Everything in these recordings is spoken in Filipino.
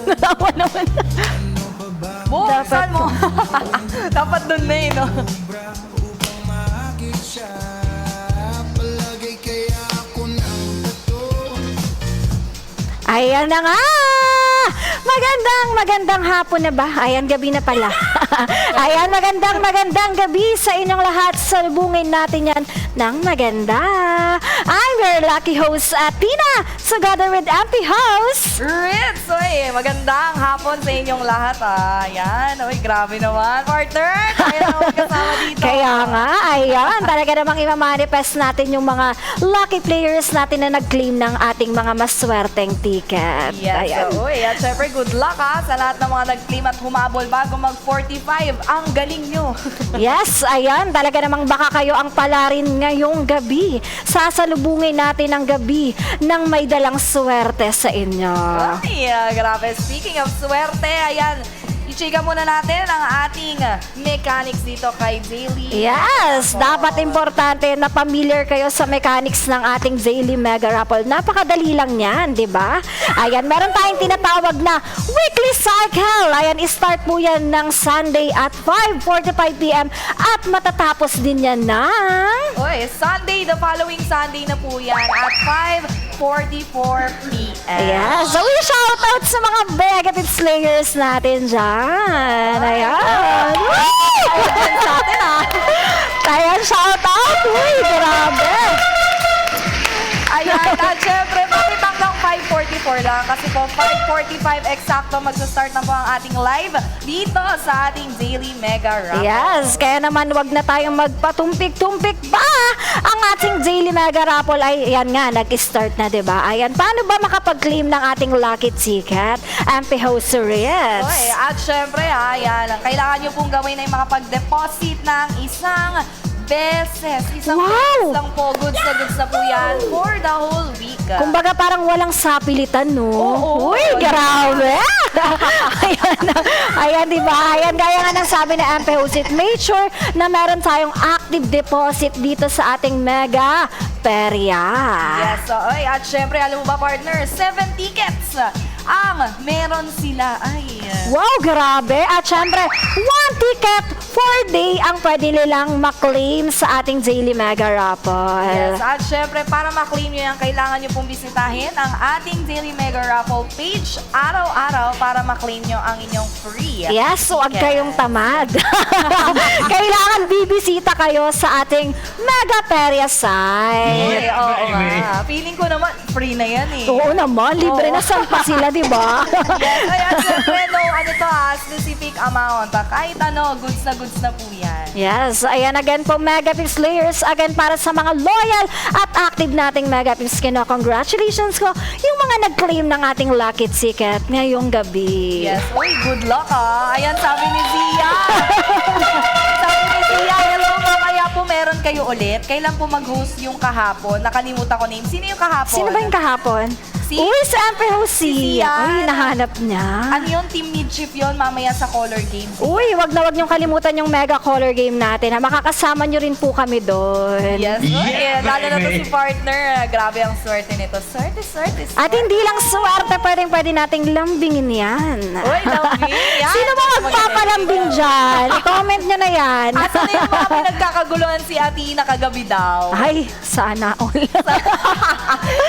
Natawa naman. Buksan mo. Dapat dun na no? Ayan na nga! Magandang hapon na ba? Ayan, gabi na pala. Ayan, magandang gabi sa inyong lahat. Salubungin natin yan ng maganda. I'm your lucky host, Tina, together with MP House. Ritz! Uy, magandang hapon sa inyong lahat. Ayan. Uy, grabe naman. Partner, kaya naman kasama dito. Kaya nga, ayan, talaga namang imamanifest natin yung mga lucky players natin na nag-claim ng ating mga maswerteng ticket. Yes, Ayan. so, uy, at syempre, good luck sa lahat ng mga nag-claim at humabol bago mag-45. Ang galing nyo. Yes, ayan, talaga namang baka kayo ang palarin ngayong gabi. Sasalubungin natin ang gabi ng may dalang swerte sa inyo. Ay, grabe. Speaking of swerte, ayan, i-chika muna natin ang ating mechanics dito kay Daily. Yes, dapat importante na familiar kayo sa mechanics ng ating Daily Mega Raffle. Napakadali lang yan, di ba? Ayan, meron tayong tinatawag na weekly cycle. Ayan, start po yan ng Sunday at 5:45 p.m. at matatapos din yan ng... Uy, Sunday, the following Sunday na po yan at 5:44 p.m. Yes, so we shout out sa mga Mega Pip Slayers natin dyan. Ayan. Ayan sa atin Ayan, shout out. Uy, grabe. Ayan, at syempre, bakit hanggang 5:44 lang? Kasi po, 5:45 eksakto magsa-start na po ang ating live dito sa ating Daily Mega Raffle. Yes, kaya naman wag na tayong magpatumpik-tumpik pa. Ang ating Daily Mega Raffle ay, yan nga, nag-start na, diba? Ayan, paano ba makapag-claim ng ating lucky ticket? MP Host Ritz. Okay, at syempre, ayan, ang kailangan nyo pong gawin ay makapag-deposit ng isang beses. Isang Wow! beses lang po. Goods na po yan for the whole week. Kumbaga parang walang sapilitan, no? Oo. Uy, grabe! Ayan, ayan, diba? Ayan, gaya nga ng sabi ni MP Host, make sure na meron tayong active deposit dito sa ating Mega Perya. Yes, so, ay, at syempre, alam mo ba, partner, 7 tickets ang meron sila. Ay, Wow, grabe! At syempre, 1 ticket for day ang pwede nilang maklaim sa ating Daily Mega Raffle. yes, at syempre, para ma-claim nyo yan, kailangan nyo pong bisitahin ang ating Daily Mega Raffle page araw-araw para ma-claim nyo ang inyong free Yes, so huwag ticket. kayong tamad. Kailangan bibisita kayo sa ating Mega Perya site. Uy, oo nga. Feeling ko naman, free na yan eh. Oo naman, libre na saan pa sila, di ba? Yes, ay, at syempre, no, ano to specific amount. Kahit ano, goods na po yan. Yes, ayan again po Mega Pip Slayers. Again para sa mga loyal at active nating Mega Pips, congratulations ko yung mga nag-claim ng ating lucky ticket ngayong gabi. Yes, uy, good luck Ayan, sabi ni Zia. Sabi ni Zia, hello mamaya po meron kayo ulit. Kailan po mag-host yung kahapon? Nakalimutan ko name. Sino yung kahapon? Sino ba yung kahapon? Si- Uy, si Amper Si Josie. Sian. Uy, nahanap niya. Ano yung team mid-shift yun mamaya sa color game? Uy, wag na wag niyong kalimutan yung mega color game natin. Ha? Makakasama niyo rin po kami doon. Yes, lalo na to si partner. Grabe ang swerte nito. Swerte. At hindi lang swerte, pwede nating lambingin yan. Uy, lambing. Yan. Sino ba magpapalambing dyan? I-comment niyo na yan. Asa na yung mga pinagkakaguluhan si Atina kagabi daw? Ay, sana all.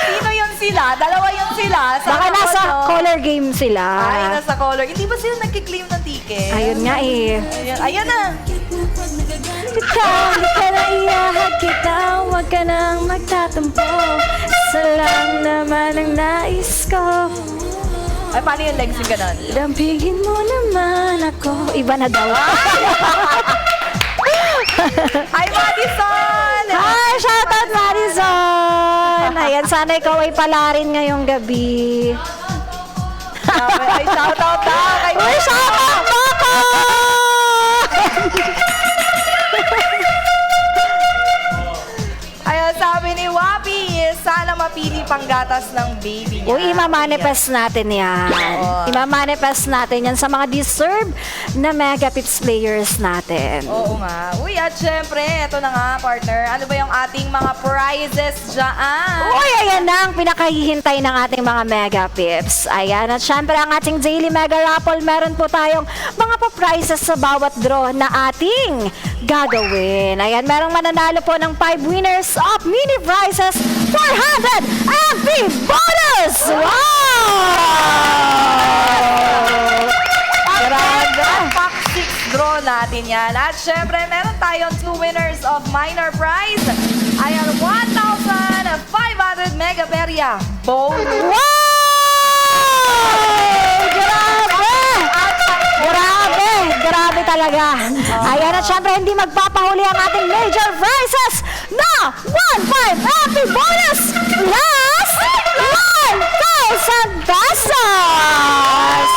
Sino yun sila? Dalawa yun sila. Baka Sana nasa ano? color game sila. Ay, nasa color. Hindi ba sila nagkiklaim ng ticket? Ayun nga eh. Ayan na. Halika na iyahag kita, huwag ka nang magtatampo. Isa lang naman ang nais ko. Ay, paano yung legs yung ganon? Dampigin mo naman ako. Iba na daw. Ay, Madison! Hi! Shoutout Madison! Ayan, sana ikaw ay palarin ngayong gabi. Ay, shoutout na! Kay Uy, shoutout mo ako! Ayan, sabi sabi ni Wapi, sana mapili panggatas ng baby niya. Uy, imamanifest natin yan. Oo. Imamanifest natin yan sa mga deserve na Mega Pips players natin. Oo nga. Uy, at syempre, ito na nga, partner. Ano ba yung ating mga prizes dyan? Uy, ayan na ang pinakahihintay ng ating mga Mega Pips. Ayan, at syempre ang ating Daily Mega Raffle, meron po tayong mga pa-prizes sa bawat draw na ating gagawin. Ayan, merong mananalo po ng 5 winners of mini prizes, 400 MP bonus! Wow! Grabe! Pack 6 draw natin yan. At syempre, meron tayong 2 winners of minor prize. Ayan, 1,500 megaperia bonus. Wow! Grabe! Grabe! Grabe talaga. Ayan, at syempre hindi magpapahuli ang ating major prizes na 1,500 happy bonus plus 1,000 pesos!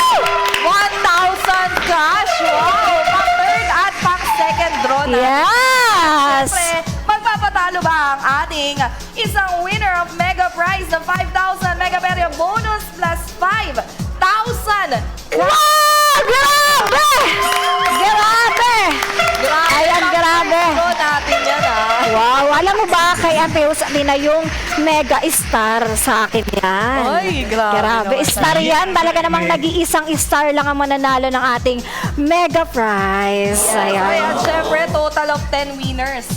1,000 cash. Wow! Pack third at pack second draw natin. Yes! Siyempre, magpapatalo ba ang ating isang winner of mega prize na 5,000 megaperia bonus plus 5,000? Wow! Grabe! Grabe! Ayan, grabe. Draw natin yan, Wow, alam mo ba kay Ate Rosalina yung mega star sa akin yan. Ay, grabe naman. Star yan. Talaga namang nag-iisang star lang ang mananalo ng ating mega prize. Ay, Ayan. at syempre, total of 10 winners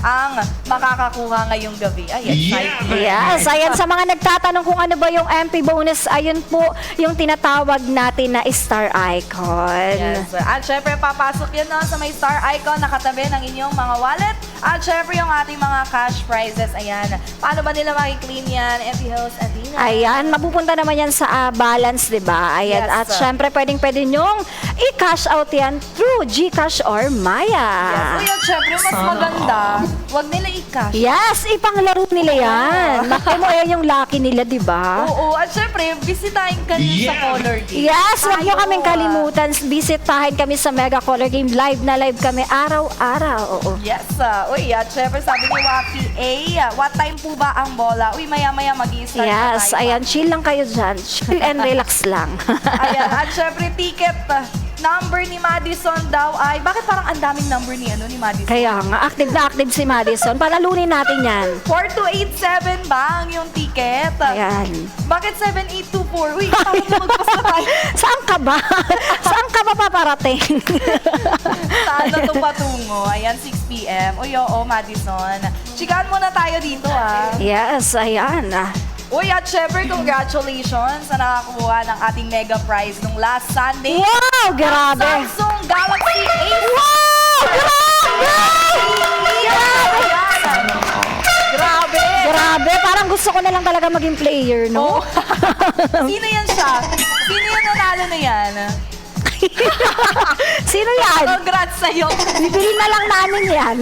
ang makakakuha ngayong gabi. Ay, exciting. Yes, ayan sa mga nagtatanong kung ano ba yung MP bonus, ayun po yung tinatawag natin na star icon. Yes. At syempre, papasok yan sa may star icon nakatabi ng inyong mga wallet. At syempre, yung ating mga cash prizes. Ayan. Paano ba nila makiklaim yan? MP Host, Athena. Ayan, mapupunta naman yan sa balance, di ba? Ayan, Yes. at syempre pwede nyong i-cash out yan through GCash or Maya. Yes. Uy, at syempre, mas maganda. Huwag nila i-cash. Yes, ipanglaro nila yan. Bakit mo yan yung lucky nila, di ba? Oo. At syempre, bisitahin ka nila sa Color Game. Yes, wag nyo Ayaw, kaming kalimutan. Bisitahin kami sa Mega Color Game. Live na live kami araw-araw. Oo. Yes. Uy, at syempre, sabi ni Wapi, what time po ba ang bola? Uy, maya-maya mag-i-start na Yes, tayo. ayan, chill lang kayo dyan. Chill and relax lang. Ayan, at syempre, ticket number ni Madison daw ay, bakit parang ang daming number ni Madison? Kaya nga, active na active si Madison. Palalunin natin yan. 4287 ba ang yung ticket? Ayan. Bakit 7824? Uy, parang magpasa tayo. Saan ka ba? Saan ka ba paparating? Saan na ito patungo? Ayan, 6 p.m. Uy, oo, Madison. Chikahan muna tayo dito, Yes, ayan. Uy, at syempre, congratulations sa nakakuha ng ating mega prize nung last Sunday. Wow, grabe. Samsung Galaxy A. Wow, grabe! Grabe! Grabe, parang gusto ko na lang talaga maging player, no? Oh. Sino yan siya? Sino yung nanalo na yan? Sino yan? Congrats sa'yo. Bibili na lang namin yan.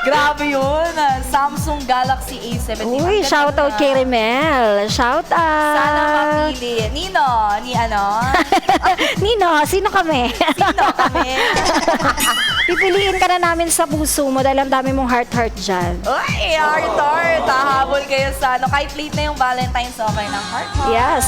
Grabe yun. Samsung Galaxy A17. Uy, Ang ganda shout out na. kay Remel. Shout out. Sana mapili. Nino, ni ano? Nino, sino kami? Sino kami? Pipiliin ka na namin sa puso mo dahil ang dami mong heart-heart dyan. Uy, heart-heart. Hahabol kayo sa ano. Kahit late na yung Valentine's, okay ng heart-heart. Yes.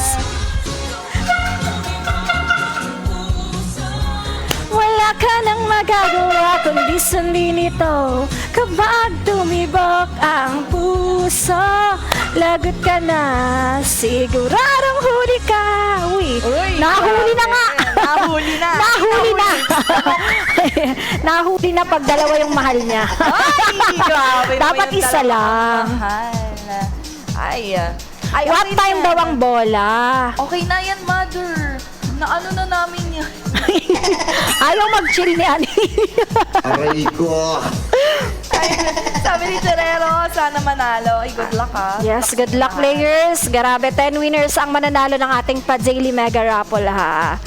Wala ka nang magagawa kundi sundin ito. Kapag tumibok ang puso, lagot ka na, siguradong huli ka. Uy, nahuli na nga. Nahuli na. Nahuli na. Nahuli na pag dalawa yung mahal niya. Ay, grabe. Dapat naman yung isa dalawang lang. mahal. Ay, What okay time na daw yan. ang bola? Okay na yan, mother. Naano na namin yan. Ayaw mag-chill ni Ani. Aray ko! Ay, sabi ni Cherero, sana manalo. Ay, good luck Yes, good luck players. Grabe, 10 winners ang mananalo ng ating Daily Mega Raffle ha.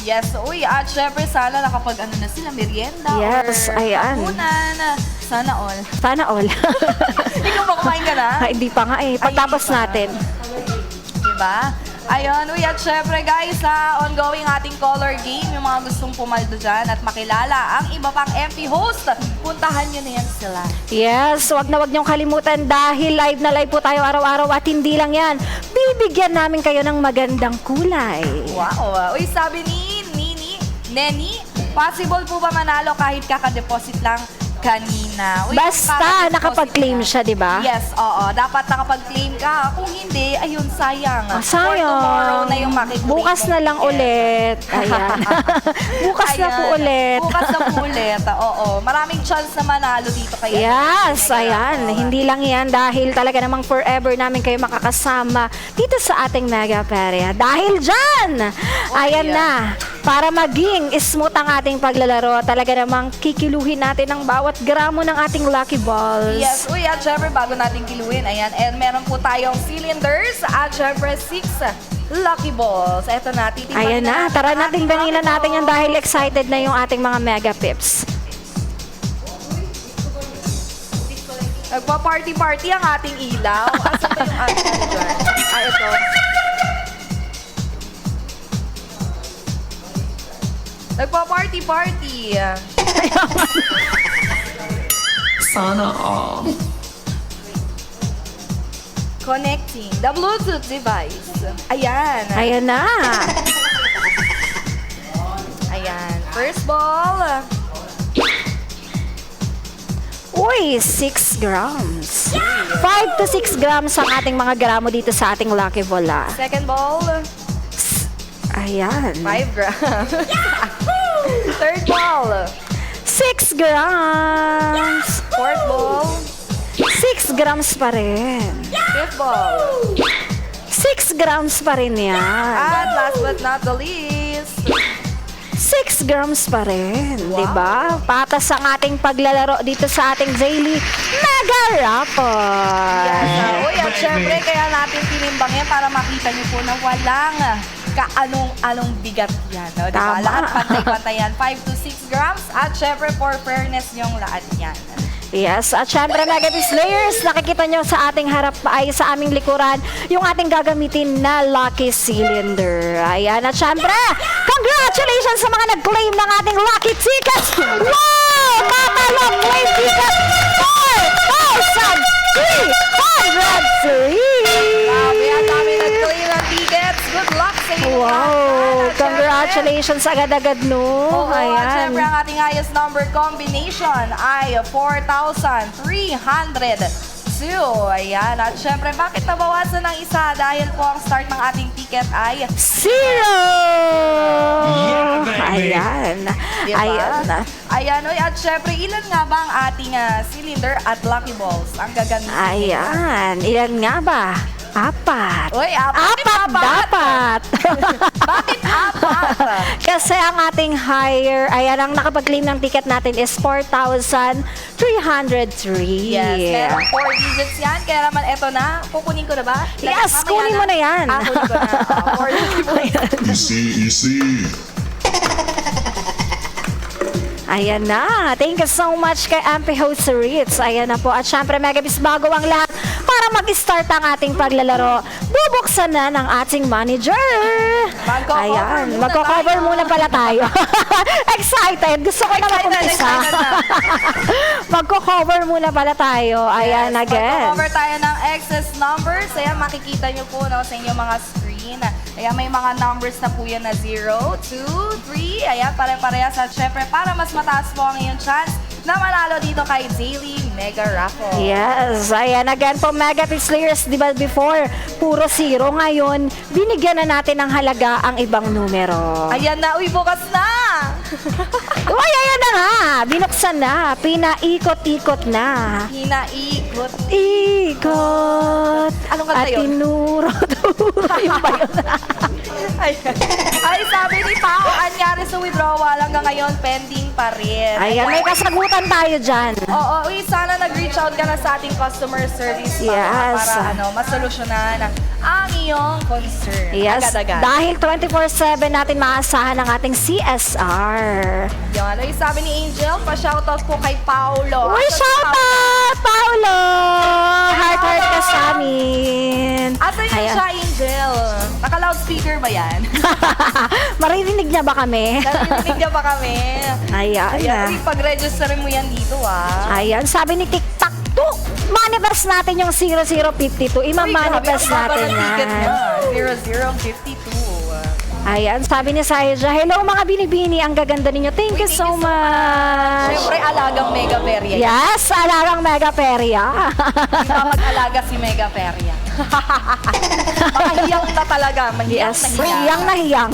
Yes, uy, at syempre sana nakapag ano na sila, merienda Yes, or ayan. hapunan. Sana all. Sana all. Ikaw ba kumain ka na? Hindi pa nga eh. Pagtapos Ay, hindi pa. natin. Diba? Ayun, uy, at syempre guys, ongoing ating color game. Yung mga gustong pumaldo dyan at makilala ang iba pang MP host, puntahan nyo na yan sila. Yes, wag niyong kalimutan dahil live na live po tayo araw-araw at hindi lang yan. Bibigyan namin kayo ng magandang kulay. Wow! Uy, sabi ni Neni, possible po ba manalo kahit kakadeposit lang kanina? Uy, Basta kung kakadeposit nakapag-claim na. siya, di ba? Yes, oo. Dapat nakapag-claim ka. Kung hindi, ayun, sayang. For Sayang. tomorrow na yung makiklaim. Bukas na lang ulit. Ayan. Bukas na po Ayan. ulit. Bukas na po ulit. Oo. Maraming chance na manalo dito. Kaya Yes, ayan. Hindi lang yan dahil talaga namang forever namin kayo makakasama dito sa ating Mega Perya. Dahil dyan, ayan yeah. na. Para maging smooth ang ating paglalaro, talaga namang kikiluhin natin ang bawat gramo ng ating Lucky Balls. Yes, uy, at syempre bago natin kiluin, ayan, and meron po tayong cylinders at syempre 6 lucky balls. Eto na, titimbangin Ayan na, tara natin banginan natin yan yan dahil excited na yung ating mga Mega Pips. Nagpa-party-party ang ating ilaw. Asan ba yung ating ano dyan? Ito. Nagpa-party-party. Sana all. Connecting the Bluetooth device. Ayan. Ayan na. Ayan. First ball. Uy, 6 grams. 5 to 6 grams ang ating mga gramo dito sa ating Lucky Ball. Second ball. Ayan. 5 grams. Third ball. 6 grams. Fourth ball. 6 grams pa rin. Fifth ball. 6 grams pa rin yan. At last but not the least. 6 grams pa rin, di ba? Patas ang ating paglalaro dito sa ating daily Mega Raffle. Yes. Uy, at syempre, kaya natin tinimbang yan para makita niyo po na walang kaanong bigat yan. No? Diba? Tama. Lahat pantay-pantay yan. 5 to 6 grams. At syempre, for fairness niyong lahat yan. Yes, at syempre Mega Pips Layers, nakikita nyo sa ating harap ay sa aming likuran yung ating gagamitin na Lucky Cylinder. Ayan, at syempre, congratulations sa mga nag-claim ng ating Lucky Tickets! Wow! Tatalong claim ticket! 4,303! Grabe, ang dami nag-claim ng tickets. Good luck sa inyo. Wow! lahat. At Congratulations agad-agad, no? Oo, at Ayan. syempre ang ating highest number combination ay 4,302. Ayan. At syempre, bakit nabawasan ng isa? Dahil po ang start ng ating ticket ay 0! Yeah, baby. Ayan. Diba? Ayan. Ayan, oy, at syempre, ilan nga ba ang ating cylinder at lucky balls ang gagamitin? Ayan. Ilan nga ba? 4. Uy, Apat dapat. Bakit apat? Kasi ang ating higher, ayan, ang nakapag-claim ng ticket natin is 4,303. Yes, meron 4 digits yan. Kaya naman, eto na. Kukunin ko na ba? Yes, Mamaya kunin mo na yan. Kunin ko na. 4 digits. Easy. Ayan na. Thank you so much kay MP Host Ritz. Ayan na po. At syempre, Megabis, bago ang lahat, para mag-start ang ating paglalaro, bubuksan na ng ating manager. Magko-cover Ayan. muna Magko-cover tayo. muna pala tayo. Excited. Gusto ko naman Excited kumisa. na. Magko-cover muna pala tayo. Ayan, Yes, again. Mag-cover tayo ng excess numbers. Ayan, makikita nyo po no, sa inyong mga screen. Ayan, may mga numbers na po yan na 0, 2, 3. Ayan, pare-parehas. At syempre, para mas mataas po ang iyong chance na manalo dito kay Daily Mega Raffle. Yes, ayan again po Mega Pips Layers, di ba before puro 0, ngayon binigyan na natin ng halaga ang ibang numero. Ayan na, uy, bukas na! Uy, ayan na nga, binuksan na, pinaikot-ikot na. Hinaikot. Ikot. Anong kanta at yun? tinuro-turo. Yung ba yun? Ayan. Ay, sabi ni Pao, anyari sa withdrawal hanggang ngayon, pending pa rin. Ayan, may kasagutan tayo dyan. Oo, uy, sana nag-reach out ka na sa ating customer service Yes. para masolusyonan ang iyong concern. Yes, Agad-agad. dahil 24/7 natin maasahan ang ating CSR. Yan. Uy, sabi ni Angel, pa-shoutout po kay Paulo. Uy, Asan si shout Paulo? out, Paulo! Heart ka sa amin. Asan yun Ayan. siya, Angel? Nakalaw loudspeaker ba yan? Maririnig niya ba kami? Narinig niya ba kami? Ayan. Ayan, pag-register mo yan dito Ayan, sabi ni TikTok to, manifest natin yung 0052. Ima-manifest natin yan. 0052. Ayan, sabi ni Saija, hello mga binibini, ang gaganda ninyo. Thank you so much. Siyempre, alagang Mega Peria. Yes, alagang Mega Peria. Hindi pa mag-alaga si Mega Peria. Mahiyang na talaga. Mahiyang Yes, na hiyang. hiyang na hiyang.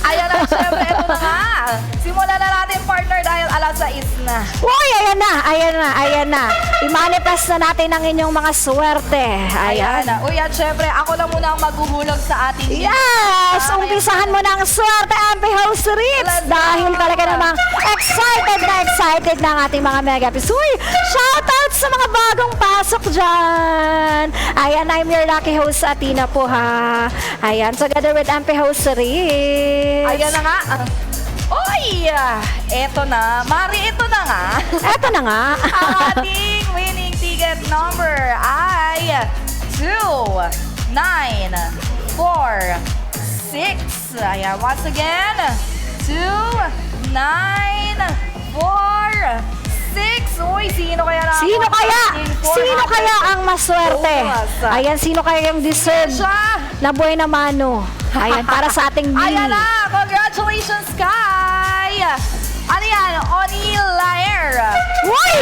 Ayan na, siyempre, ito na nga. Simulan na natin, partner, dahil alas 6 na. Uy, ayan na, ayan na, ayan na. I-manifest na natin ang inyong mga swerte. Ayan Ayan. na. Uy, at siyempre, ako lang muna ang maghuhulog sa ating Yes! Umpisahan mo na ang swerte, Ampi House Ritz! Let's go! Dahil talaga namang excited na ang ating mga mega pis. Uy! Shoutout sa mga bagong pasok dyan! Ayan, I'm your lucky host, Atina po ha. Ayan, together with Ampi House Ritz. Ayan na nga. Uy! Eto na. Mari, ito na nga. Eto na nga. Ang ating winning ticket number ay 2, 9, 4, 6. Ayan, once again. 2, 9, 4, 6. Uy, sino kaya na? Sino kaya? Sino kaya ang maswerte? Ayan, sino kaya yung deserve Siya! na buhay na mano? Ayan, para sa ating mini. Ayan na! Congratulations, Kai! Ano yan? Oni Laer! Uy!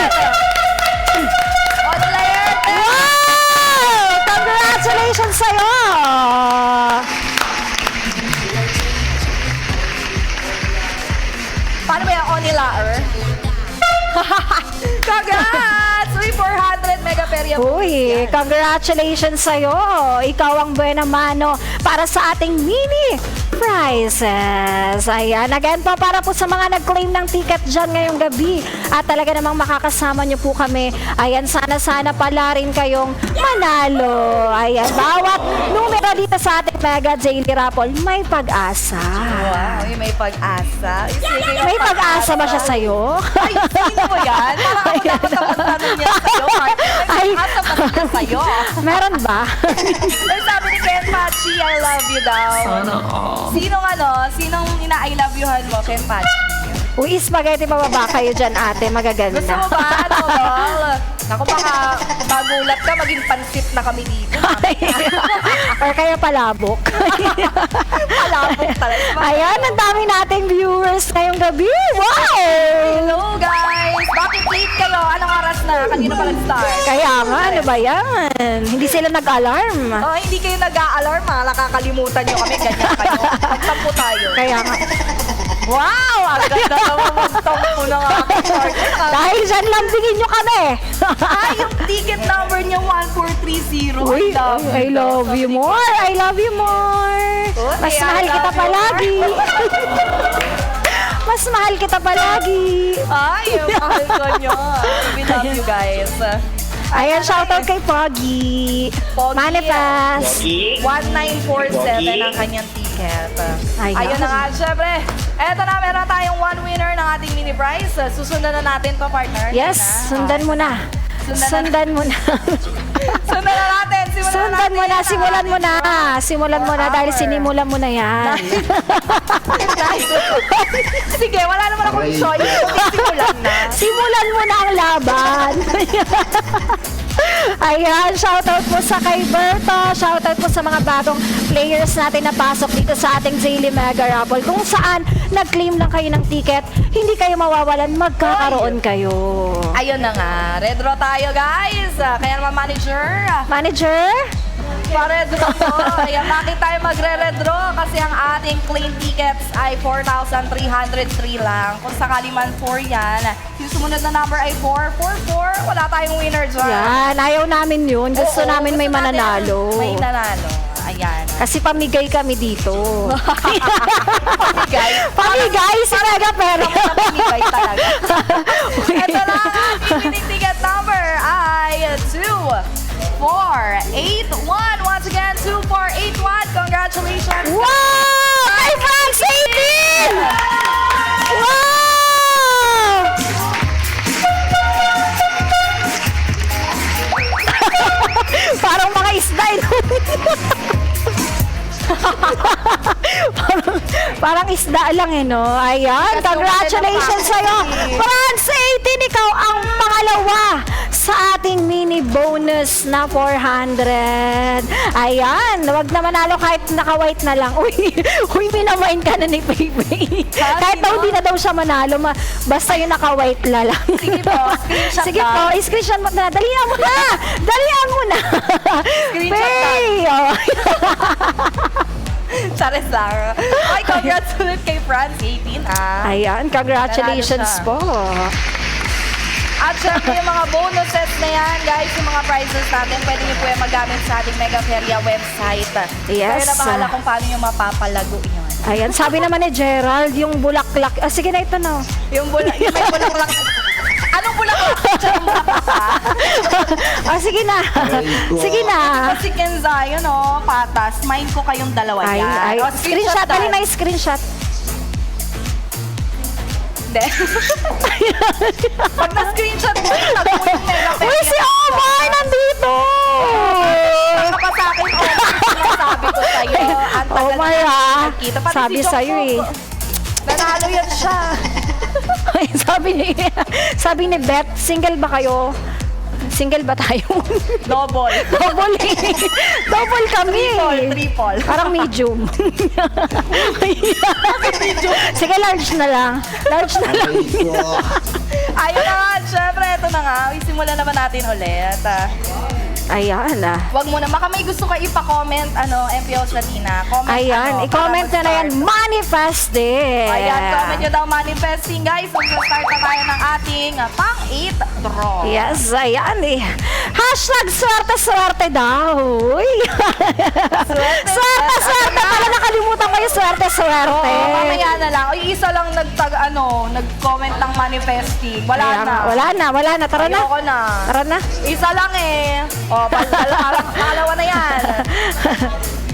Oni Laer! Wow! Congratulations sa'yo! Paano ba yung Oni Laer? Congrats! Uy, 400 mega peria. Uy, congratulations sa'yo! Ikaw ang buena mano para sa ating mini prizes. Ayan, again po para po sa mga nag-claim ng ticket dyan ngayong gabi at talaga namang makakasama nyo po kami. Ayan, sana pala rin kayong manalo. Ayan, bawat numero dito sa ating Mega Daily Raffle may pag-asa. Wow, uy, may pag-asa. May pag-asa ba siya sa'yo? Ay, sino mo yan? Parang ako dapat napagtanong niya sa'yo. May Ay. pag-asa ba siya sa'yo? Meron ba? Ay, sabi ni Ken Pachi, I love you daw. Sana all. Sinong ina-I love youhan mo, Ken Pachi? Uy, spaghetti pababa kayo dyan, ate. Magaganda. Gusto mo ba? Ano, Bal? Naku, baka magulat ka, maging pansit na kami dito. Or kaya palabok. Palabok talaga. Ayan, ang dami nating viewers ngayong gabi. Wow! Hello, guys! Bakit late kayo? Anong oras na? Kanina pa nag-start? Kaya nga, ano ba yan? Hindi sila nag-alarm. Oh, hindi kayo nag-a-alarm, ha? Nakakalimutan nyo kami. Ganyan kayo. Magtampo tayo. Kaya nga. Wow! Ang ganda naman magtampo ng aking partner. Dahil dyan, lambingin nyo kami. Ay, yung ticket number niya, 1430. Uy, I love you more. I love you more. Mas I mahal love kita you palagi. Mas mahal kita palagi. Ay, yung mahal ko nyo. We love you guys. Ayan, shoutout kay Poggy. Poggy. Manifest. 1947 ang kanyang ticket. Ayan. Ayun na nga, syempre. Eto na, meron tayong one winner ng ating mini prize. Susundan na natin to, partner. Yes, sundan mo na. Sundan mo na. Sundan na natin. Sundan mo na, simulan mo na. Simulan mo na dahil sinimulan mo na yan. Sige, wala naman akong choice. Simulan na. Simulan mo na ang laban. Ayan, shoutout po sa kay Berto. Shoutout po sa mga bagong players natin na pasok dito sa ating Daily Mega Raffle. Kung saan nag-claim lang kayo ng ticket, hindi kayo mawawalan, magkakaroon kayo. Ayun na nga. Red draw tayo, guys. Kaya naman, manager. Manager? Pa-red draw po. Ayan, bakit tayo magre-red draw? Kasi ang ating claim tickets ay 4,303 lang. Kung sakali man 4 yan, yung sumunod na number ay 444. Wala tayong winner dyan. Yan, ayaw namin yun. Gusto Oo, namin may gusto natin mananalo. May nanalo. Ayan. Kasi pamigay kami dito. Pamigay. Pamigay si Mega Pero. Pamigay talaga. Ito na, ang winning ticket number ay 2481. Once again, 2481. Congratulations. Wow! Kay Franz 18! Wow! Parang mga isda. Parang isda lang eh, no? Ayan, Kasi congratulations umaten sa'yo. ang package. France 18, ikaw ang pangalawa sa ating mini bonus na 400. Ayan, wag na manalo kahit naka-white na lang. Uy, minamain ka na ni Pepe. Kahit daw di na daw siya manalo, basta yung naka-white na lang. Sige po, screenshot Sige lang. po, screenshot mo na. Dalihan mo na! Dalihan mo na! Screenshot Pay! Oh. Charis lang. Ay, congrats ulit kay France 18, ha? Ayan, congratulations Nanalo siya. po. At syempre yung mga bonuses na yan, guys, yung mga prizes natin, pwede nyo po yung magamit sa ating Mega Feria website. Yes. Kayo na bahala kung paano yung mapapalago yun. Ayan, sabi naman ni Gerald, yung bulaklak. Ah, sige na ito na. Yung may bulaklak. Anong bulaklak? Yung bulaklak, ha? Ah, sige na. Sige na. Kasi Kenza, yun o, patas. Mind ko kayong dalawa Ay, yan. ay, O, screenshot. daw. Alin na yung screenshot? Hindi. Pag na-screenshot mo, tag mo yung Mega Feria. Uy, si Omar nandito! Saka pa sa akin, sabi ko sa'yo. Ang tagal Omar, na ah. nagkita. Pati Sabi si Jong sa'yo, eh. Coco. Nanalo yan siya. Ay, sabi ni Beth, single ba kayo? Single ba tayo? Double. Double eh. Double kami. Triple. Parang medium. Sige, large na lang. Large na lang. Aray ko. Ayun na nga, syempre, ito na nga. Simulan naman natin ulit. Ayan ah. Wag mo na, baka may gusto ka ipa-comment, MPOs Latina. Comment, Ayan, i-comment para na na yan. mag-start. Manifest din. Ayan, comment nyo daw manifesting, guys. Mag-start na tayo ng ating pang-8 draw. Yes, ayan eh. Hashtag swerte-swerte daw. Uy. Swerte-swerte. Pala nakalimutan ko yung swerte-swerte. Oo, mamaya na lang. Ay, isa lang nag-comment ng manifesting. Wala Ayan, na. wala na. Tara na. Ayoko na. Tara na. Isa lang eh. O, pangalawa na yan.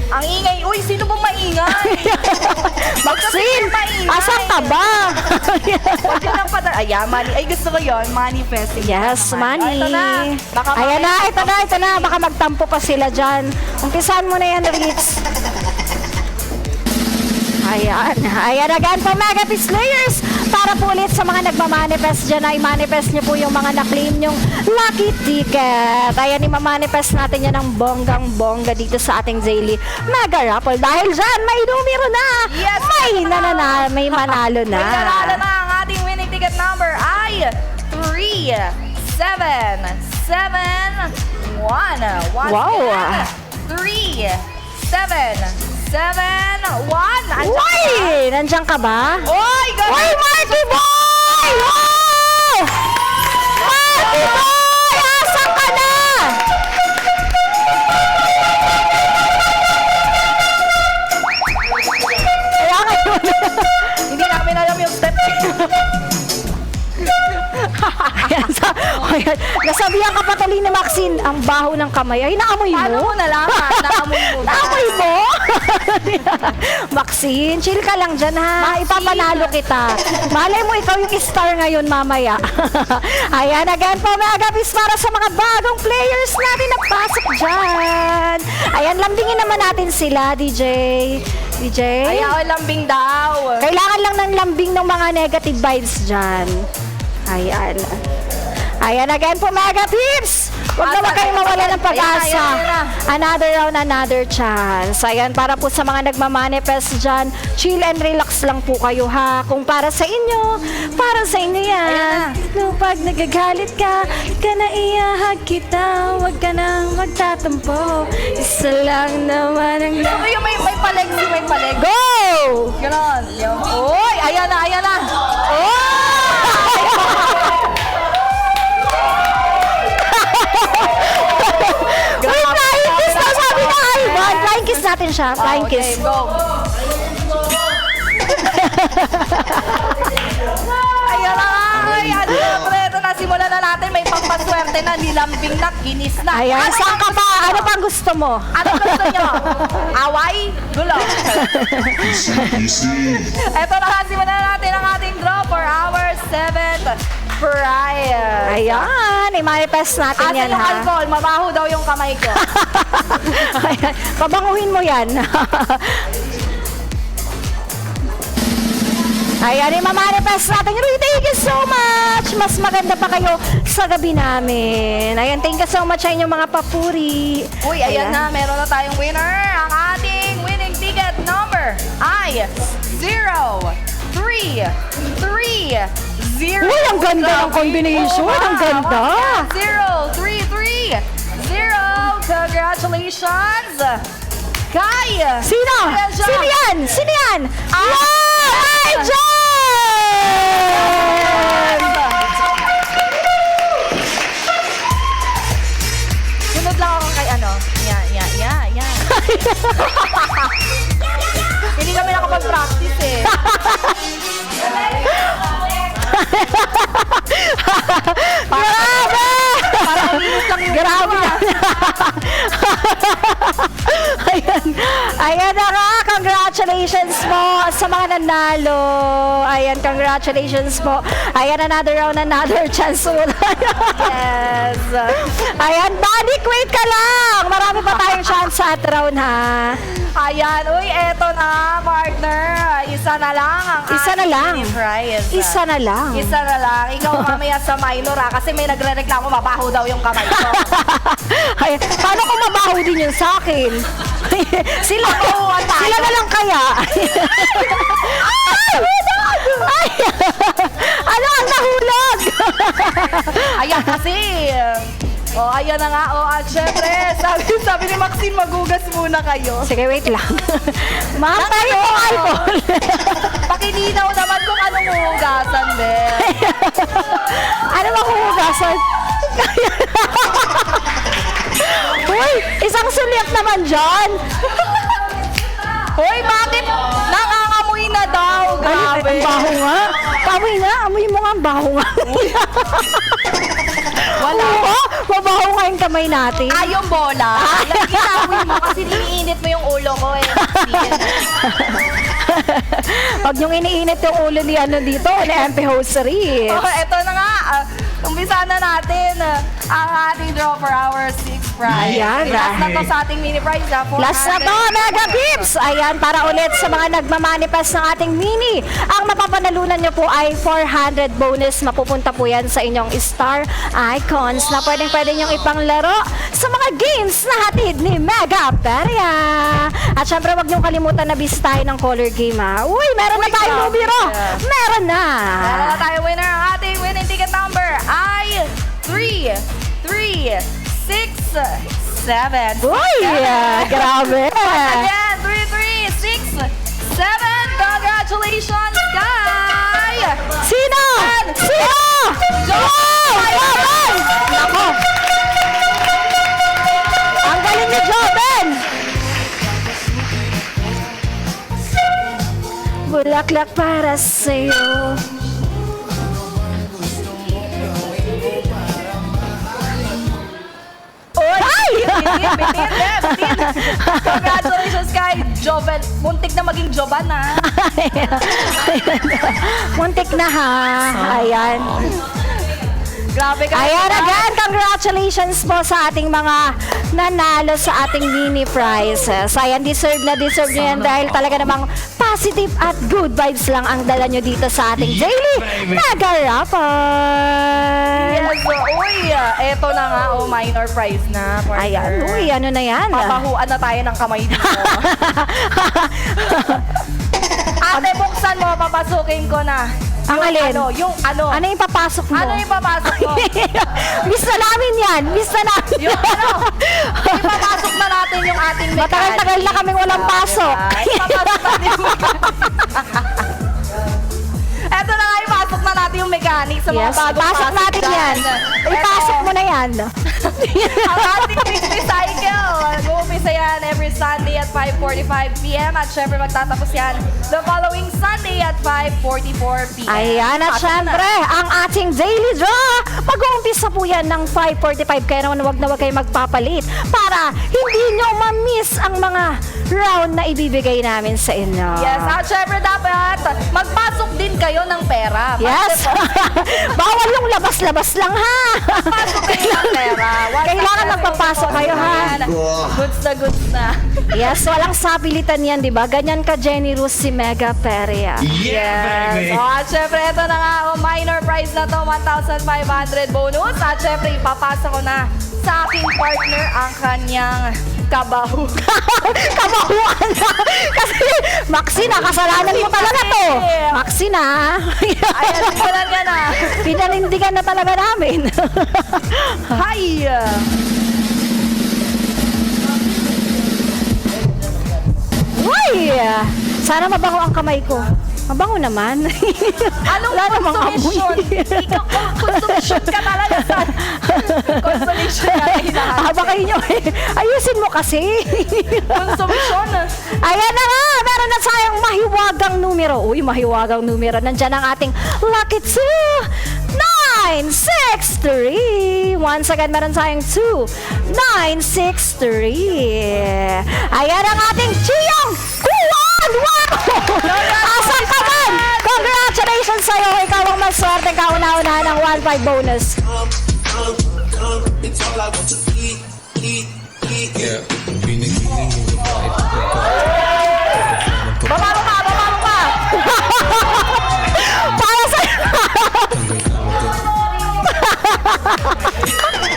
Ang ingay. Uy, sino bang maingay? Maxine, maingay. asan ka ba? Huwag yun ang patal. Ayan, ay gusto ko yun. Manifesting. Yes, naman. money. O, ito na. Baka Ayan na, ito na. Baka magtampo pa sila dyan. Umpisahan mo na yan, Ritz. Ayan. Ayan again po, Mega Piece Players. Para po ulit sa mga nagmamanifest dyan, ay manifest nyo po yung mga na-claim nyong lucky ticket. Ayan, imamanifest natin yan ng bonggang-bongga dito sa ating daily Mega Raffle. Dahil dyan, may numero na. Yes, May manalo na. May nanalo na ang ating winning ticket number ay 3771. Wow. 3771. Uy! Nandiyan ka ba? Oy, ganun. Uy, Marty Boy! Wow! Marty Boy! Asan ka na? Kaya ngayon. Hindi namin alam yung step. Ayan, nasabihan ka pa tuloy ni Maxine, ang baho ng kamay. Ay, naamoy Paano mo? mo nalaman? Naamoy mo ba? Naamoy mo? Maxine, chill ka lang dyan ha. Maxine. Ipapanalo kita. Malay mo, ikaw yung star ngayon mamaya. Ayan, again po, Mega Piece para sa mga bagong players natin na pasok dyan. Ayan, lambingin naman natin sila, DJ. DJ? Ayaw, lambing daw. Kailangan lang ng lambing ng mga negative vibes dyan. Ayan. Ayan again po, Mega Pips! Huwag naman kayong mawala ng pag-asa. Another round, another chance. Ayan, para po sa mga nagmamanifest dyan, chill and relax lang po kayo ha. Kung para sa inyo yan. Nung pag nagagalit ka, ka na iyahag kita. Huwag ka nang magtatampo. Isa lang naman ang Uy, yung may paleg, may paleg. Go! Ganon. Uy, ayan na, ayan na. Uy, flying kiss na sabi na Ivan. Flying kiss natin siya. Flying Okay, kiss. go. Ayan na nga. Ayan, syempre, ito na. Simulan na natin. May pampaswerte na. Nilambing na, kinis na. Ayan, Ano saan ka yung pa? gusto Ano nyo? pang gusto mo? Ano gusto nyo? Away? Gulo. Ito na nga. Simulan na natin ang ating draw for our 7th prize. Ayan, i-manifest natin Asan yan yung ha. alcohol? Mabaho daw yung kamay ko. Ayan, pabanguhin mo yan. Ayan, i-manifest natin. Ruy, thank you so much. Mas maganda pa kayo sa gabi namin. Ayan, thank you so much sa inyong mga papuri. Uy, ayan na, meron na tayong winner. Ang ating winning ticket number ay 0330. Uy, ang ganda ng combination. Ang ganda. 0330. Congratulations! Kay! Sino? Ayan siya. Sino yan? Sino yan? Wow! Ay, Jen! Sunod lang ako kay ano. Yan. Hindi kami nakapag-practice eh. Grabe! Grabe! Ayan na nga, congratulations po sa mga nanalo. Ayan, congratulations po. Ayan, another round, another chance ulit. Yes. Ayan, Danik, wait ka lang. Marami pa tayong chance sa at round, ha? Ayan, uy, eto na, partner. Isa na lang ang Isa na ating lang. mini prize. Isa na lang. Isa na lang. Ikaw mamaya sa minor kasi may nagre-reklamo, mabaho daw yung kamay ko. Ay, paano kung mabaho din yun sa akin? sila na lang kaya. Ay, ano ang nahulog? Ayan kasi. Ayan na nga. At syempre, sabi ni Maxine, magugas muna kayo. Sige, wait lang. Mahal tayo ng alcohol. Pakininaw naman kung anong huhugasan, Ben. Ano bang huhugasan? Uy, isang sulyap naman dyan. Hoy, bakit nangangamoy na daw? Grabe. Ang baho nga. Amoy nga, amoy mo nga ang baho nga. Wala. Oo, mabaho nga yung kamay natin. Yung bola. Ginawin mo kasi iniinit mo yung ulo ko eh. Pag yung iniinit yung ulo ni ano dito, ni MP Hosiery. Eto na nga. Umpisa na natin ang ating draw for our 6th prize. Ayan. Last na to sa ating mini prize. Last na to, Mega Gibbs! Ayan, para ulit sa mga nagmamanifest ng ating mini. Ang mapapanalunan nyo po ay 400 bonus. Mapupunta po yan sa inyong star icons na pwede nyong ipanglaro sa mga games na hatid ni Mega Peria. At syempre, wag nyong kalimutan na bisitahin ng color game, ha. Uy, meron na tayong grabe. numero. Meron na. Meron na tayo winner. Ang ating winning ticket number ay 3, 3, 6, 7. Uy, grabe. Again, 3, 3, 6, 7. Congratulations, Sky! Sino? Sino? Joben! Nako. Ang galing ni Joben! Bulaklak para sa'yo. Ay! Bitin. Congratulations, Sky! Joven, muntik na maging Joban, ha? Muntik na ha. Ayan. Grabe ka. Ayan again, congratulations po sa ating mga nanalo sa ating mini prizes. Ayan, deserve na deserve nyo yan dahil talaga namang positive at good vibes lang ang dala nyo dito sa ating daily Mega Raffle. Yes, uy, eto na nga, minor prize na. Partner. Ayan, uy, ano na yan? Papahuan na tayo ng kamay dito. Ate, buksan mo, papasukin ko na. Ang alin? Yung ano. Ano yung papasok mo? Ano yung papasok mo? Miss na namin yan. Miss na namin. Yung ano, ipapasok na natin yung ating mechanic. Matagal-tagal na kaming walang pasok. Ipapasok natin yung Eto na nga, ipasok na natin yung mechanic sa mga Yes, bagong pasok natin dyan. yan. Ipasok mo na yan. Ang ating weekly cycle. Mag-uumpisa yan every Sunday at 5:45 p.m. At syempre magtatapos yan the following Sunday at 5:44 p.m. Ayan, at Pasok syempre, ang ating daily draw. Mag-uumpisa po yan ng 5:45. Kaya naman wag na wag kayo magpapalit para hindi nyo ma-miss ang mga round na ibibigay namin sa inyo. Yes, at syempre dapat magpasok din kayo ng pera. Yes. Bawal yung labas-labas lang, ha? Pasok kayo ng pera. Kailangan magpapasok kayo, ha? ko. Goods na goods na. Yes, walang sapilitan yan, di ba? Ganyan ka generous si Mega Peria. Yes. So, at syempre, ito na nga, minor prize na to, 1,500 bonus. At syempre, ipapasa ko na sa aking partner ang kanyang kabahu. Kabahuan na! Kasi, Maxine, kasalanan mo talaga to. Maxine, Ayan, simulan ka na. pinanindigan na talaga namin. Hi! Uy! Sana mabango ang kamay ko. Mabango naman. Anong Wala namang consumption? amoy. Ikaw, consumption ka talaga sa consumption ka na hinahanap. Baka inyo, ayusin mo kasi. Consumption? Ayan na nga, meron na tayong mahiwagang numero. Uy, mahiwagang numero. Nandyan ang ating Lucky 2963. Once again, meron tayong 2963. Ayan ang ating Chiyong Kuwan! Wow! Asan ka man? Congratulations sa'yo. Ikaw ang maswerte. Kauna-una ng 1.5 bonus. Yeah, giling-giling yung babae pagka Babalo ka! Babalo ka! Para sa'yo.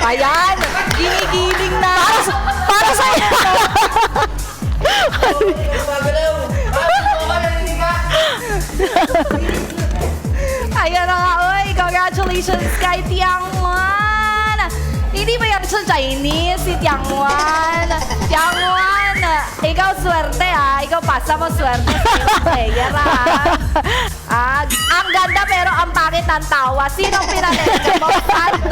Ayan! Ginigiling na! Para sa'yo. Ayan na nga, oy! Congratulations kay Tiangwan! Hindi ba yan sa Chinese, si Tiangwan? Tiangwan! Ikaw swerte ha! Ikaw pasa mo swerte sa player ha! Ang ganda pero ang pangit ng tawa. Sinong pinareregan mo? Sant?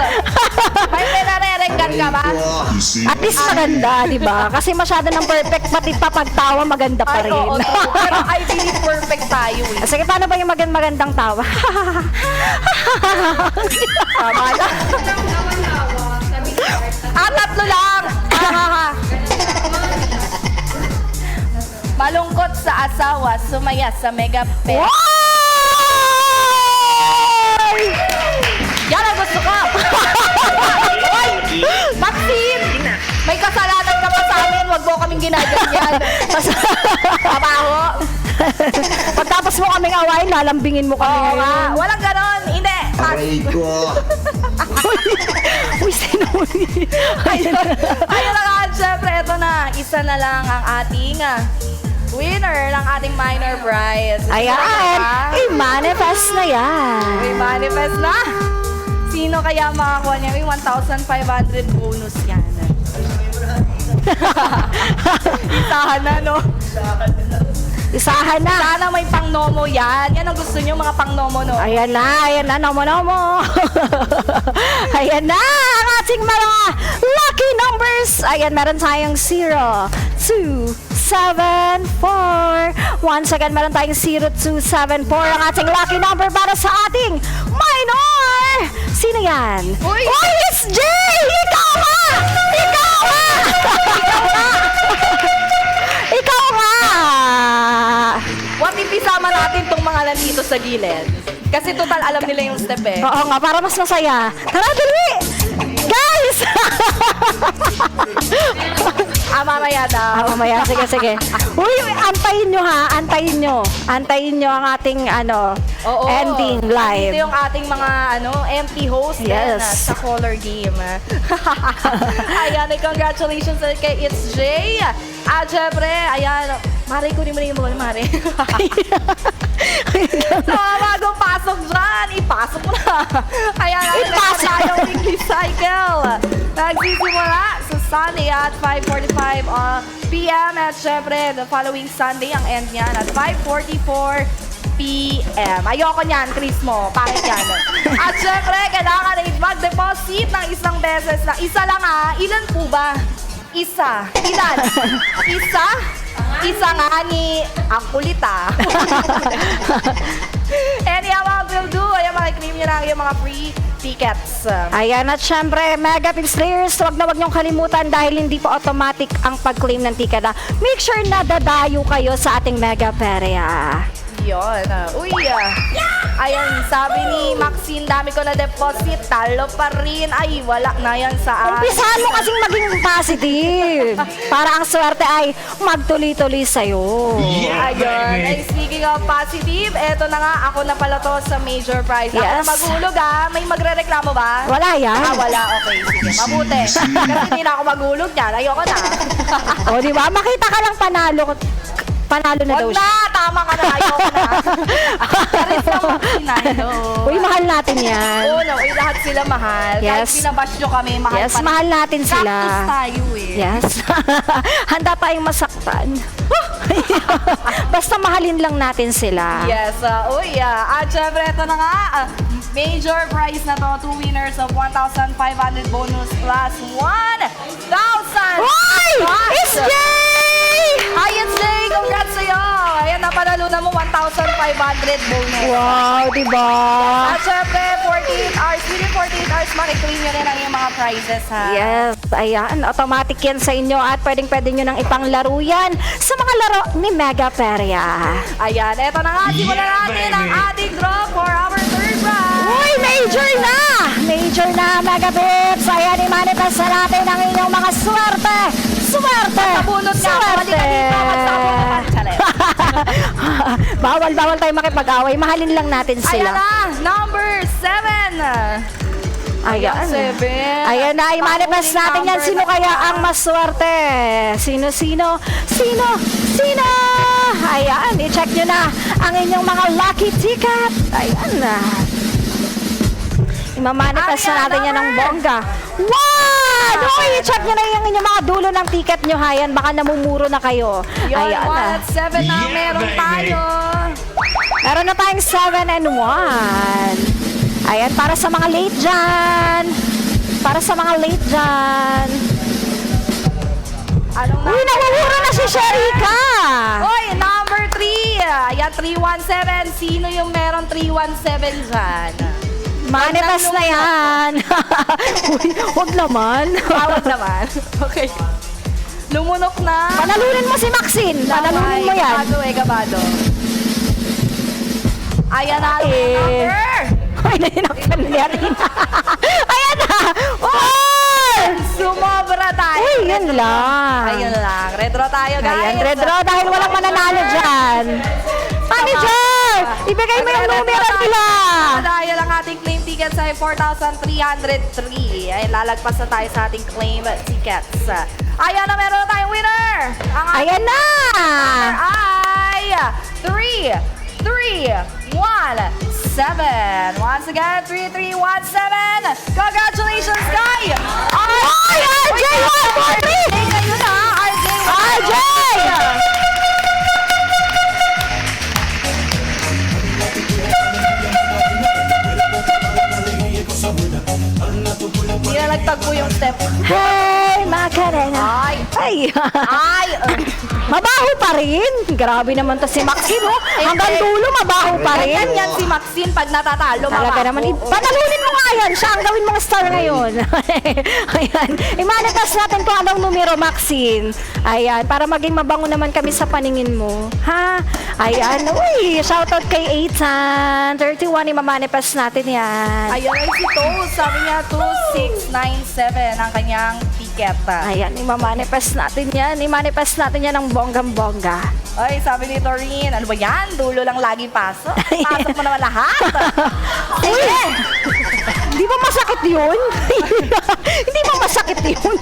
May pinareregan ka ba? At least maganda, di ba? Kasi masyado ng perfect, pati papagtawa maganda pa Ay, rin. oo, oo. Pero I believe perfect tayo eh. Sige, paano ba yung magandang tawa? Tama na. Tatlo lang! Malungkot sa asawa, sumaya sa mega pet. Wow! Yan ang gusto ko! Oy! Maxine! May kasalanan ka pa sa amin, wag mo kaming ginaganyan. Trabaho! Pagtapos mo kaming awayin, lalambingin mo kami Oo nga, ngayon. walang ganon. Hindi. Aray ko. Uy, sino mo Ayun na nga, syempre, ito na. Isa na lang ang ating winner ng ating minor prize. Ayan, i-manifest na yan. May manifest na. Sino kaya makakuha niya? May 1,500 bonus yan. Isahan na, no? Isahan na. Sana may pang-nomo yan. Yan ang gusto niyo, mga pang-nomo, no? Ayan na, nomo-nomo. Ayan na, ang ating mga lucky numbers. Ayan, meron tayong 0, 2, 7, 4. Once again, meron tayong 0, 2, 7, 4. Ang ating lucky number para sa ating minor. Sino yan? Uy! Uy, it's Jay! Ikaw nga! Ikaw nga! Ikaw nga! What if isama natin tong mga nandito sa gilid? Kasi total alam nila yung step eh. Oo nga, para mas masaya. Tara, dali! Guys! Mamaya daw. Mamaya, sige. Uy, antayin nyo ha, antayin nyo. Antayin nyo ang ating, Oo. ending Ito live. yung ating mga empty host Yes. din, sa color game. Ayan, congratulations kay It's Jay. At syempre, ayan, Mare, kunin mo na yung mga Mare. So, bagong pasok dyan, ipasok mo na. Ayan, Ipasok. tayong weekly cycle. Nagsisimula sa Sunday at 5:45 p.m. At syempre, the following Sunday, ang end niyan at 5:44 p.m. Ayoko niyan, Chris mo. Pangit yan. At syempre, kailangan rin mag-deposit ng isang beses na isa lang Ilan po ba? Isa. Ilan? Isa? Isa nga ni ang kulit Any amount will do. Ayan, makiklaim nyo lang yung mga free tickets. Ayan, at syempre, Mega Pins players, huwag na huwag niyong kalimutan dahil hindi po automatic ang pag-claim ng ticket. Make sure na dadayo kayo sa ating Mega Peria. Ayun. Uy. Ayan, sabi ni Maxine, dami ko na deposit. Talo pa rin. Ay, wala na yan sa akin. Umpisahan mo kasing maging positive. Para ang swerte ay magtuloy-tuloy sa'yo. Ayun. Ay, speaking of positive, eto na nga, ako na pala to sa major prize. Ako Yes. na maghulog May magre-reklamo ba? Wala yan. Wala. Okay, sige. Mabuti. Kasi hindi na ako maghulog niyan. Ayoko na. O, di ba? Makita ka lang panalo. Panalo na daw Huwag siya. na! Tama ka na. Ayoko na. Paris na Maxine. Uy, mahal natin yan. Oo, no. Lahat sila mahal. Kahit Yes. binabash nyo kami, mahal Yes, pa rin. mahal natin sila. Cactus tayo eh. Yes. Handa tayong masaktan. Basta mahalin lang natin sila. Yes, at syempre, ito na nga, major prize na to, 2 winners of 1,500 bonus plus 1,000! Hoy! It's Jay! Hi, it's Jay! Congrats sa'yo! Ayan, napanalo na mo 1,500 bonus. Wow, diba? At syempre, 48 hours, within 48 hours, makiklaim nyo rin ang iyong mga prizes, ha? Yes, ayan, automatic yan sa inyo at pwedeng-pwede nyo nang ipanglaro yan sa mga laro ni Mega Peria. Ayan, eto na nga, simulan natin ang ating draw for our third prize! Uy, major na! Major na, Mega Pips! Ayan, i-manifest na natin ang inyong mga swerte! Swerte! Nabunot nga ako, Swerte! halika dito, magsabunot ang challenge. Bawal tayo makipag-away. Mahalin lang natin Ayan sila. na, number 7! Ayan. 7. Ayan na, i-manifest natin yan. Sino kaya ang maswerte? Sino? Ayan, i-check nyo na ang inyong mga lucky ticket. Ayan na. I-manifest na natin yan ng bongga. One! Uy, i-check nyo na yung inyong mga dulo ng ticket nyo, ha? Yan, baka namumuro na kayo. Yun, Ayan na. 1 at 7 na meron tayo. Meron na tayong 7 and 1. Ayan, para sa mga late dyan. Anong Uy, nawawura na si Sherika. Oy, number 3. Ayan, 317. Sino yung meron 317 dyan? Manifest na yan. Uy, wag naman. Tawag naman. Okay. Lumunok na. Panalunin mo si Maxine. Panalunin mo yan. Gabado. Ayan na ang Eh. number. Ay, nahinakpan niya rin. Ayan na. Oh! Sumobra tayo. Uy, yun lang. Ayun lang. Retro tayo, guys. Ayan, red draw dahil walang mananalo dyan. Manager! Ibigay mo yung numero nila. Dahil ang ating claim tickets ay 4,303. Ay, lalagpas na tayo sa ating claim tickets. Ayan na, meron na tayong winner. Ang ating Ayan na. winner ay 3317. Once again, 3317. Congratulations, Guy! Ay, RJ, 143. Kayo na, RJ! RJ! Hindi na nagtagpo yung step. Hey, Macarena. Ay! Ay. Ay! Mabaho pa rin. Grabe naman to si Maxine, oh. Hanggang dulo, mabaho pa rin. Ganyan yan si Maxine pag natatalo. Talaga naman. Panalunin mo nga yan. Siya ang gawin mong star ngayon. Ayan. I-manifest natin kung anong numero, Maxine. Ayan. Para maging mabango naman kami sa paningin mo. Ha? Ayan. Uy, shoutout kay Ethan. 31, i-manifest natin yan. Ayun ay si Toast. Sabi niya 2697 ang kanyang ticket. Ayan, i-manifest natin yan. I-manifest natin yan ng bonggang-bongga. Ay, sabi ni Toreen, ano ba yan? Dulo lang lagi pasok. Pasok mo naman lahat. Uy! Di ba masakit yun? Hindi ba masakit yun?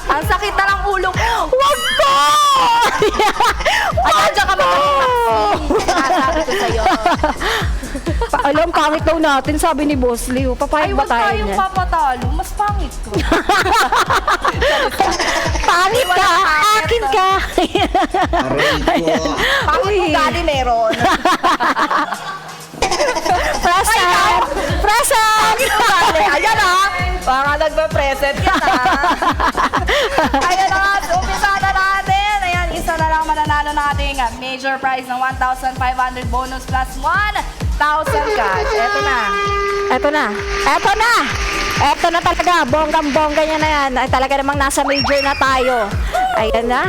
Ang sakit na ng ulo ko. Wag ko! Ay, dyan kami kami Maxine. Sabi ko sa'yo. Alam, pangit daw natin, sabi ni Boss Leo. Ay, Papayag ba huwag tayo tayong niyan? papatalo. Mas pangit ko. Pangit ka! Akin ka! Aray ko. Pangit ko Uy. gali meron. Present! Present! Ayan ah. Baka nagpa-present yan ah. Ayan na nga. Umpisa na natin. Ayan, isa na lang mananalo nating major prize ng 1,500 bonus plus 1,000 cash. Eto na. Eto na. Eto na! Eto na talaga. Bonggang-bongga niya na yan. Ay, talaga namang nasa major na tayo. Ayan na.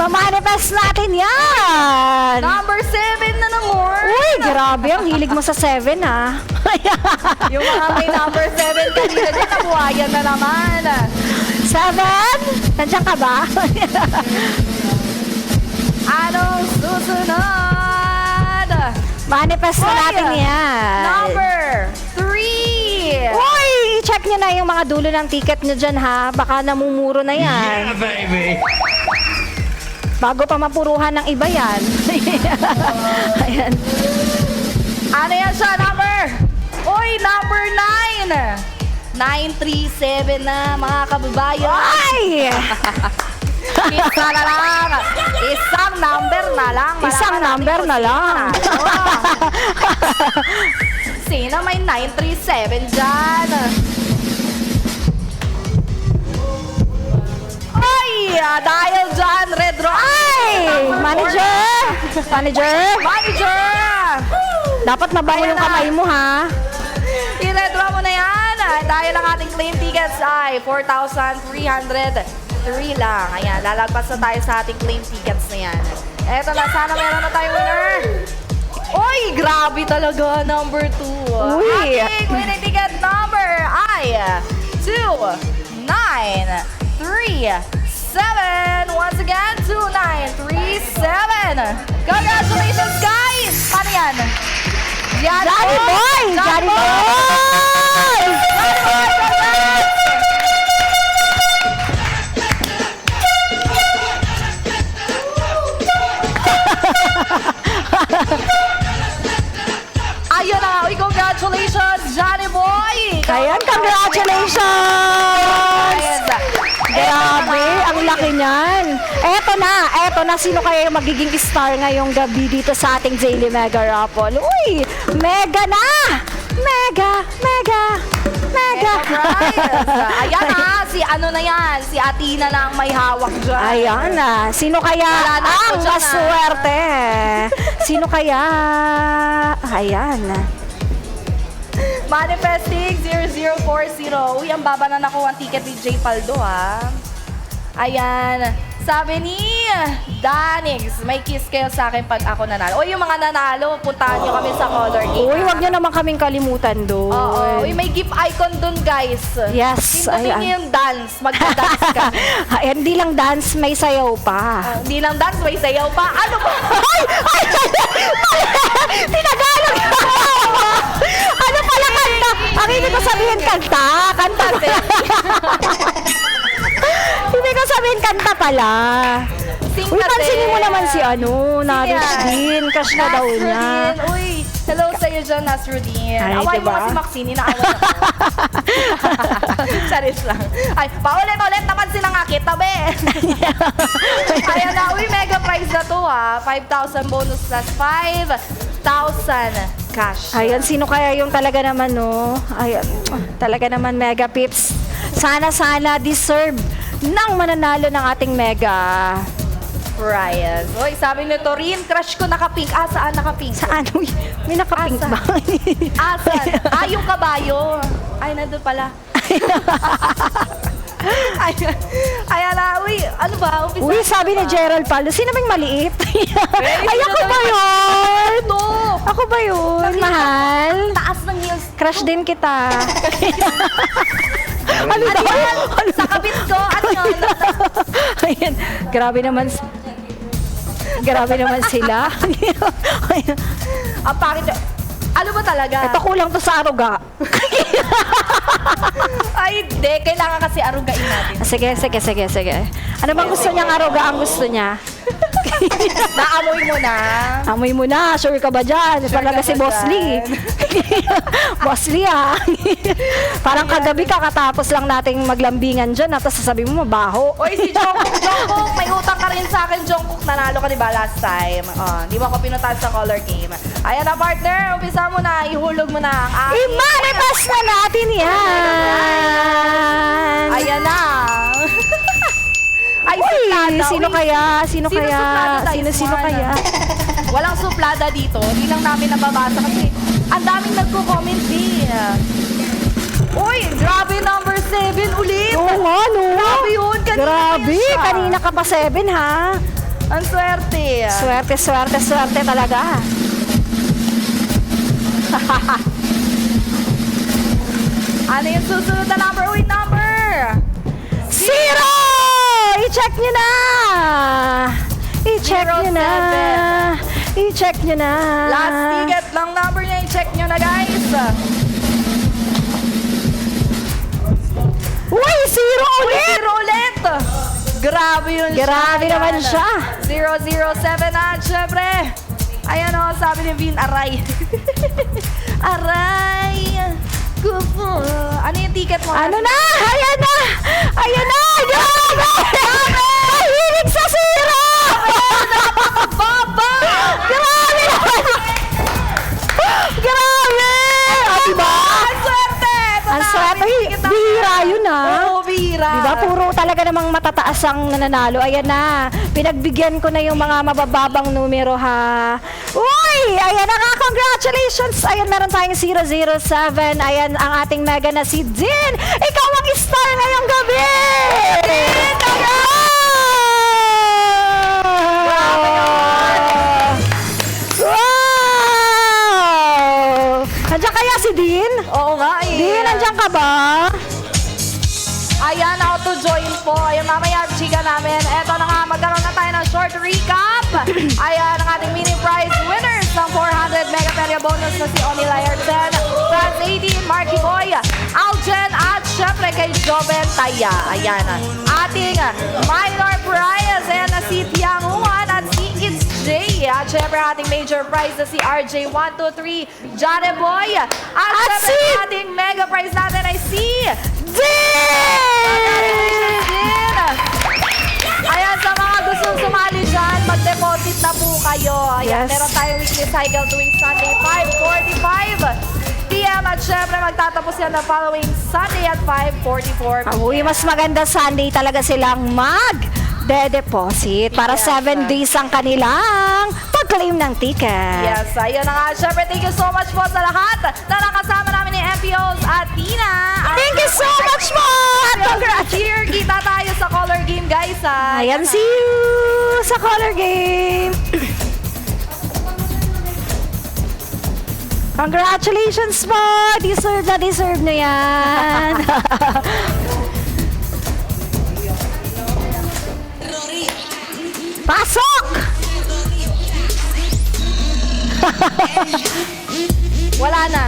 Ma-manifest natin yan! Number 7 na naman. Uy, grabe. Ang hilig mo sa 7, ha? Yung mga may number 7 kanina dyan, nabuhayan na naman. 7? Nandiyan ka ba? Anong susunod? Manifest na Uy, natin yan. Number 3. Uy, i-check nyo na yung mga dulo ng ticket nyo dyan, ha? Baka namumuro na yan. baby! Bago pa mapuruhan ng iba yan. Ayan. Ano yan siya? Number? Uy, number 9. 937 na, mga kababayan. Ay! Isa na lang. Isang number na lang. Isang Malaman number natin na kung lang. sino nanalo. Sino may 937 dyan? Ay! Dahil dyan, Red Rock. Ay! Manager! Manager! Manager! Dapat mabango yung kamay mo, ha? I-redro mo na yan. Dahil ang ating claim tickets ay 4,303 lang. Ayan, lalagpas na tayo sa ating claim tickets na yan. Eto na, sana meron na tayong winner. Uy, grabe talaga, number 2. Uy. Ating winning ticket number ay 2937. Once again, 2937. Congratulations, guys! Paano yan? Johnny Boy! Johnny Boy! Ayun na, uy, congratulations, Johnny Boy! Ayan, congratulations! Grabe, ang laki niyan. Eto na, sino kaya yung magiging star ngayong gabi dito sa ating Daily Mega Raffle? Uy, mega na! Mega! Prize. Ayan na, si ano na yan, si Athena na ang may hawak dyan. Ayan na, sino kaya Wala na ako ang dyan, maswerte? Sino kaya? Ayan. Manifesting 0040. Uy, ang baba na nakuha ang ticket ni J. Paldo, ha? Ayan. Sabi ni Danix, may kiss kayo sa akin pag ako nanalo. Uy, yung mga nanalo, puntahan nyo kami sa Color Game. Uy, wag niyo naman kaming kalimutan doon. Oo. Uy, may gift icon dun, guys. Yes, Pindutin ayan. nyo yung dance. Mag-dance ka. Ayan, hindi lang dance, may sayaw pa. Hindi lang dance, may sayaw pa. Ano ba? Tinagalog! Ano pala kanta? Ang hindi ko sabihin kanta. Kanta. Hindi ko sabihin kanta pala. Sing Uy, ka pansinin mo din. naman si Narich din. Crush na daw niya. Nasruddin. Uy, hello sa'yo dyan, Nasruddin. Ay, Awayin mo diba? kasi Maxine, inaaway ako. Charis lang. Ay, paulit-ulit naman sila nga kita, be. Ayan na, uy, mega prize na to, ha. 5,000 bonus plus 5,000 cash. Ayan, sino kaya yung talaga naman, no? Ayan, talaga naman, Mega Pips. Sana deserve ng mananalo ng ating Mega. Ryan. Uy, sabi ni Torin, crush ko nakapink. Ah, saan nakapink? Saan? Uy, may nakapink Asa? ba? Asan? Ah, yung kabayo. Ay, nandun pala. Ayan na, uy, ano ba? Umpisa Uy, sabi ni ba? Gerald Paldo, sino bang maliit? Ay, ako ba yun? Ito. Ako ba yun, mahal? Taas ng heels. Crush din kita. ano Ano daw? yan? Sa kabit ko, ano yun? Ayan, grabe naman. Grabe naman sila. Ang pangit. Ano ba talaga? Ito kulang to sa aruga. Ay, hindi. Kailangan kasi arugain natin. Sige. Ano bang gusto niyang aruga ang gusto niya? Naamoy mo na. Amoy mo na, sure ka ba dyan? Talaga ka si ba Boss dyan? Lee. Boss Lee, ha? Parang kagabi kakatapos lang nating maglambingan dyan, tapos sasabihin mo mabaho. Uy, si Jungkook, may utang ka rin sa akin, Jungkook. Nanalo ka, di ba, last time? Oh, di ba ako pinuntahan sa color game? Ayan na, partner. Umpisa mo na. Ihulog mo na ang aking... I-manifest na natin yan! Ayan na. Ay, Uy, suplada. sino Uy, kaya? Sino kaya? suplada, Sino Dice kaya? Walang suplada dito. Hindi lang namin nababasa kasi ang daming nagko-comment din. Uy, grabe number 7 ulit. Oo nga, no? Grabe yun. Kanina Grabe, yun siya. kanina ka pa 7, ha? Ang swerte. Swerte, swerte, swerte talaga. Ano yung susunod na number? Uy, number! Zero! I-check nyo na! I-check nyo na! I-check nyo na! Last ticket lang number niya. I-check nyo na, guys. Uy! Zero Uy, ulit! zero ulit! Grabe yun siya. Grabe naman Ayan. siya. 007 at syempre, ayan o, sabi ni Vin, aray. Aray. Kupo. Ano yung ticket mo? Ano na? Ayan na! Ayan na! Grabe! Mahilig sa zero! Baba! Grabe naman! Grabe! O, diba? Ang swerte! Ito Ang na, swerte. may ticket na. Bihira yun, ah. Oo, bihira. Diba? Puro talaga namang matataas ang nananalo. Ayan na. Pinagbigyan ko na yung mga mabababang numero, ha. Uy! Ayan na nga. Congratulations! Ayan, meron tayong 007. Ayan, ang ating mega na si Din. Ikaw ang star ngayong gabi! Din! Wow! Nandiyan kaya si Din? Oo nga eh. Din, nandiyan ka ba? Ayan, auto-join po. Ayan, mamaya, chika namin. Eto na nga, magkaroon na tayo ng short recap. Ayan, ang ating mini prize winners ng 400 Mega Peria bonus na si Oni Layerten, Franz 18, Marky Boy, Aljen, at syempre kay Joven Taya. Ayan, ating minor prize. Ayan na si Tiang Juan at si It's J. At syempre, ating major prize na si RJ123, Jare Boy. At syempre, si- ang ating mega prize natin ay si Din! Ayan, sa mga gustong sumali dyan, mag-deposit na po kayo. Ayan, Yes. meron tayong weekly cycle tuwing Sunday, 5:45 PM. At syempre, magtatapos yan na following Sunday at 5:44 PM. Uy, mas maganda Sunday talaga silang mag-de-deposit para Yes. 7 days ang kanilang pag-claim ng ticket. Yes, ayun na nga. Syempre, thank you so much po sa lahat na nakasama namin ni MPOs at Tina. Thank you so much po! At congrats! Here, kita tayo sa color game, guys. Ayan, see you sa color game! Congratulations po! Deserve na yan! Pasok! Wala na.